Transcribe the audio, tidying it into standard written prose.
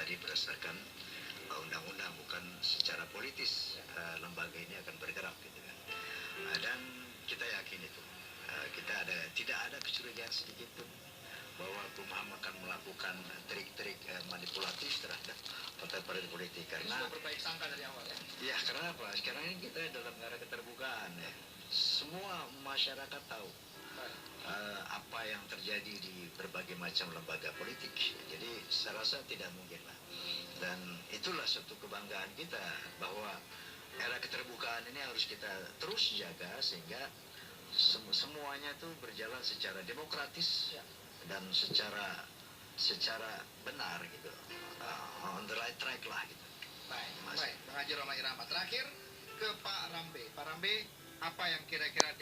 tadi berdasarkan undang-undang, bukan secara politis lembaga ini akan bergerak gitu kan. Dan kita yakin itu tidak ada kecurigaan sedikit pun bahwa Kumham akan melakukan trik-trik manipulatif terhadap partai politik, karena sudah berbaik sangka dari awal ya. Ya, karena apa? Sekarang ini kita dalam era keterbukaan ya. Semua masyarakat tahu apa yang terjadi di berbagai macam lembaga politik. Jadi saya rasa tidak mungkin lah. Dan itulah suatu kebanggaan kita bahwa era keterbukaan ini harus kita terus jaga sehingga semuanya tuh berjalan secara demokratis dan secara benar gitu, on the right track lah gitu. Baik, Bang Haji Roma Irama. Terakhir ke Pak Rambe. Pak Rambe, apa yang kira-kira